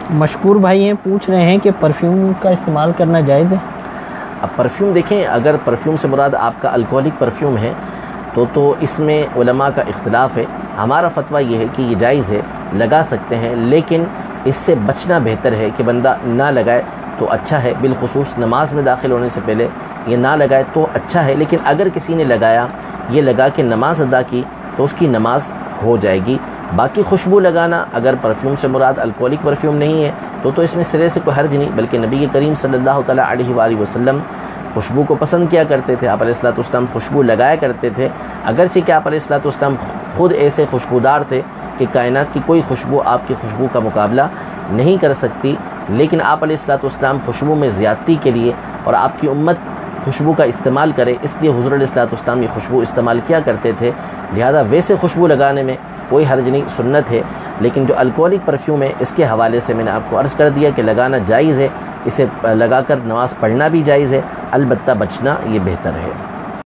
مشکور بھائی ہیں، پوچھ رہے ہیں کہ پرفیوم کا استعمال کرنا جائز ہے؟ اب پرفیوم دیکھیں، اگر پرفیوم سے مراد آپ کا الکوہلک پرفیوم ہے تو اس میں علماء کا اختلاف ہے۔ ہمارا فتویٰ یہ ہے کہ یہ جائز ہے، لگا سکتے ہیں، لیکن اس سے بچنا بہتر ہے کہ بندہ نہ لگائے تو اچھا ہے۔ بالخصوص نماز میں داخل ہونے سے پہلے یہ نہ لگائے تو اچھا ہے، لیکن اگر کسی نے لگایا، یہ لگا کے نماز ادا کی تو اس کی نماز ہو جائے گی۔ باقی خوشبو لگانا، اگر پرفیوم سے مراد الکوہلک پرفیوم نہیں ہے تو اس میں سرے سے کوئی حرج نہیں، بلکہ نبی کریم صلی اللہ تعالیٰ علیہ وآلہ وسلم خوشبو کو پسند کیا کرتے تھے۔ آپ علیہ الصلوۃ والسلام خوشبو لگایا کرتے تھے، اگرچہ کہ آپ علیہ الصلوۃ والسلام خود ایسے خوشبودار تھے کہ کائنات کی کوئی خوشبو آپ کی خوشبو کا مقابلہ نہیں کر سکتی، لیکن آپ علیہ الصلوۃ والسلام خوشبو میں زیادتی کے لیے اور آپ کی امت خوشبو کا استعمال کرے، اس لیے حضور علیہ الصلوۃ والسلام یہ خوشبو استعمال کیا کرتے تھے۔ لہذا ویسے خوشبو لگانے میں کوئی حرج نہیں، سنت ہے، لیکن جو الکوہلک پرفیوم ہے اس کے حوالے سے میں نے آپ کو عرض کر دیا کہ لگانا جائز ہے، اسے لگا کر نماز پڑھنا بھی جائز ہے، البتہ بچنا یہ بہتر ہے۔